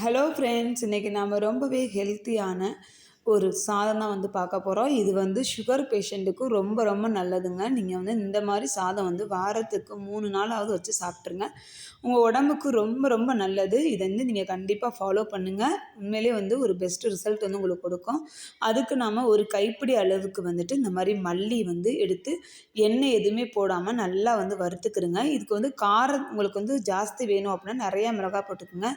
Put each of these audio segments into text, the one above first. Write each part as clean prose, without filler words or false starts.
Hello friends, இன்றைக்கி நாம் ரொம்பவே ஹெல்த்தியான ஒரு சாதம் தான் வந்து பார்க்க போகிறோம். இது வந்து சுகர் பேஷண்ட்டுக்கு ரொம்ப ரொம்ப நல்லதுங்க. நீங்கள் வந்து இந்த மாதிரி சாதம் வந்து வாரத்துக்கு 3 நாளாவது வச்சு சாப்பிட்ருங்க. உங்கள் உடம்புக்கு ரொம்ப ரொம்ப நல்லது. இதை வந்து நீங்கள் கண்டிப்பாக ஃபாலோ பண்ணுங்கள். உண்மையிலே வந்து ஒரு பெஸ்ட் ரிசல்ட் வந்து உங்களுக்கு கொடுக்கும். அதுக்கு நாம் ஒரு கைப்பிடி அளவுக்கு வந்துட்டு இந்த மாதிரி மல்லி வந்து எடுத்து எண்ணெய் எதுவுமே போடாமல் நல்லா வந்து வறுத்துக்கிறங்க. இதுக்கு வந்து காரம் உங்களுக்கு வந்து ஜாஸ்தி வேணும் அப்படின்னா நிறையா மிளகாய் போட்டுக்குங்க.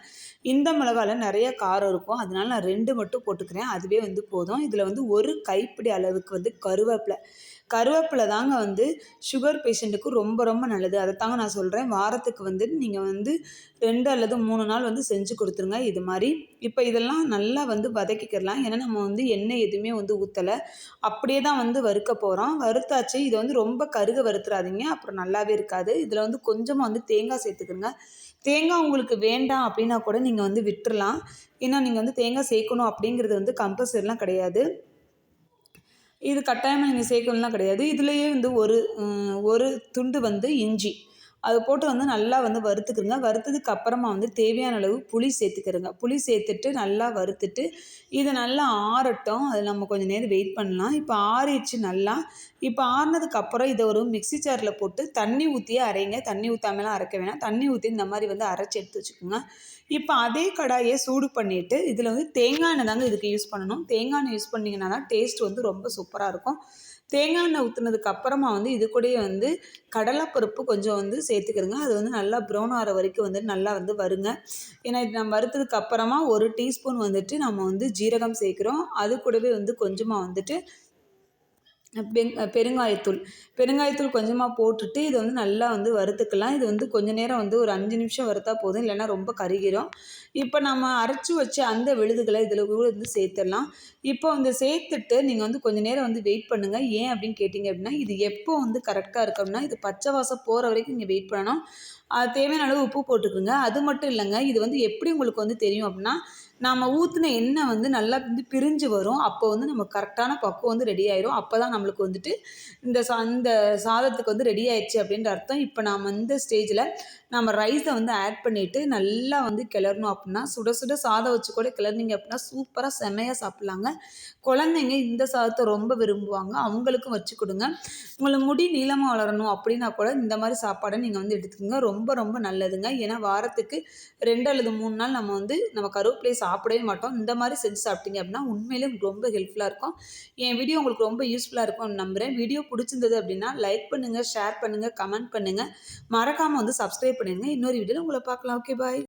இந்த மிளகால நிறைய காரம் இருக்கும். அதனால நான் 2 மட்டும் போட்டுக்கிறேன். அதுவே வந்து போதும். இதில் வந்து ஒரு கைப்பிடி அளவுக்கு வந்து கருவேப்பிலை தாங்க வந்து சுகர் பேஷண்ட்டுக்கு ரொம்ப ரொம்ப நல்லது. அதைத்தாங்க நான் சொல்கிறேன். வாரத்துக்கு வந்து நீங்கள் வந்து 2 அல்லது 3 நாள் வந்து செஞ்சு கொடுத்துருங்க இது மாதிரி. இப்போ இதெல்லாம் நல்லா வந்து வதக்கிக்கிடலாம். ஏன்னா நம்ம வந்து எண்ணெய் எதுவுமே வந்து ஊற்றலை. அப்படியே தான் வந்து வறுக்க போகிறோம். வறுத்தாச்சு. இதை வந்து ரொம்ப கருக வறுத்துறாதீங்க, அப்புறம் நல்லாவே இருக்காது. இதில் வந்து கொஞ்சமாக வந்து தேங்காய் சேர்த்துக்குங்க. தேங்காய் உங்களுக்கு வேண்டாம் அப்படின்னா கூட நீங்கள் வந்து விட்டுறலாம். ஏன்னா நீங்கள் வந்து தேங்காய் சேர்க்கணும் அப்படிங்கிறது வந்து கம்பல்சரிலாம் கிடையாது. இது கட்டாயமாக நீங்கள் சேர்க்கணும்லாம் கிடையாது. இதுலேயே வந்து ஒரு துண்டு வந்து இஞ்சி அது போட்டு வந்து நல்லா வந்து வறுத்துக்குங்க. வறுத்ததுக்கு அப்புறமா வந்து தேவையான அளவு புளி சேர்த்துக்கிறங்க. புளி சேர்த்துட்டு நல்லா வறுத்துட்டு இது நல்லா ஆறட்டும். அது நம்ம கொஞ்சம் நேரம் வெயிட் பண்ணலாம். இப்போ ஆறிடுச்சு நல்லா. இப்போ ஆறினதுக்கப்புறம் இதை ஒரு மிக்ஸி ஜாரில் போட்டு தண்ணி ஊற்றியே அரைங்க. தண்ணி ஊற்றாமலாம் அரைக்க வேணாம். தண்ணி ஊற்றி இந்த மாதிரி வந்து அரைச்சி எடுத்து வச்சுக்கோங்க. இப்போ அதே கடாயை சூடு பண்ணிவிட்டு இதில் வந்து தேங்காய் எண்ணெய் தாங்க இதுக்கு யூஸ் பண்ணணும். தேங்காய் எண்ணெய் யூஸ் பண்ணிங்கன்னா தான் டேஸ்ட் வந்து ரொம்ப சூப்பராக இருக்கும். தேங்காய் எண்ணெய் ஊற்றுனதுக்கு அப்புறமா வந்து இது கூடயே வந்து கடலைப்பருப்பு கொஞ்சம் வந்து சேர்த்துக்கிறங்க. அது வந்து நல்லா ப்ரௌன் ஆகிற வரைக்கும் வந்து நல்லா வந்து வருங்க. ஏன்னா இது நம்ம வறுத்ததுக்கு அப்புறமா 1 டீஸ்பூன் வந்துட்டு நம்ம வந்து ஜீரகம் சேர்க்குறோம். அது கூடவே வந்து கொஞ்சமாக வந்துட்டு பெருங்காயத்தூள் கொஞ்சமாக போட்டுட்டு இதை வந்து நல்லா வந்து வறுத்துக்கலாம். இது வந்து கொஞ்சம் நேரம் வந்து ஒரு 5 நிமிஷம் வறுத்தா போதும், இல்லைன்னா ரொம்ப கருகிரும். இப்போ நம்ம அரைச்சி வச்ச அந்த விழுதுகளை இதில் கூட வந்து சேர்த்துடலாம். இப்போ வந்து சேர்த்துட்டு நீங்கள் வந்து கொஞ்சம் நேரம் வந்து வெயிட் பண்ணுங்கள். ஏன் அப்படின்னு கேட்டிங்க அப்படின்னா, இது எப்போ வந்து கரெக்டாக இருக்கணும்னா இது பச்சை வாசம் போகிற வரைக்கும் நீங்கள் வெயிட் பண்ணணும். அது தேவையான அளவு உப்பு போட்டுக்குங்க. அது மட்டும் இல்லைங்க, இது வந்து எப்படி உங்களுக்கு வந்து தெரியும் அப்படின்னா, நம்ம ஊற்றின எண்ணெய் வந்து நல்லா வந்து பிரிஞ்சு வரும். அப்போ வந்து நம்ம கரெக்டான பக்குவம் வந்து ரெடி ஆயிரும். அப்போ தான் நம்மளுக்கு வந்துட்டு இந்த சாதத்துக்கு வந்து ரெடி ஆயிடுச்சு அப்படின்ற அர்த்தம். இப்போ நாம் இந்த ஸ்டேஜில் நம்ம ரைஸை வந்து ஆட் பண்ணிவிட்டு நல்லா வந்து கிளறணும். அப்படின்னா சுட சுட சாதம் வச்சு கூட கிளறினீங்க அப்படின்னா சூப்பராக செமையாக சாப்பிட்லாங்க. குழந்தைங்க இந்த சாதத்தை ரொம்ப விரும்புவாங்க. அவங்களுக்கும் வச்சு கொடுங்க. உங்களுக்கு முடி நீளமாக வளரணும் அப்படின்னா கூட இந்த மாதிரி சாப்பாடை நீங்கள் வந்து எடுத்துக்கோங்க. ரொம்ப ரொம்ப நல்லதுங்க. ஏன்னா வாரத்துக்கு 2 அல்லது 3 நாள் நம்ம கருவேப்பிலையை சாப்பிடவே மாட்டோம். இந்த மாதிரி செஞ்சு சாப்பிட்டீங்க அப்படின்னா உண்மையிலே ரொம்ப ஹெல்ப்ஃபுல்லாக இருக்கும். என் வீடியோ உங்களுக்கு ரொம்ப யூஸ்ஃபுல்லாக இருக்கும்னு நம்புகிறேன். வீடியோ பிடிச்சிருந்தது அப்படின்னா லைக் பண்ணுங்கள், ஷேர் பண்ணுங்கள், கமெண்ட் பண்ணுங்கள். மறக்காமல் வந்து சப்ஸ்கிரைப் பண்ணிடுங்க. இன்னொரு வீடியோவில் உங்களை பார்க்கலாம். ஓகே, பாய்.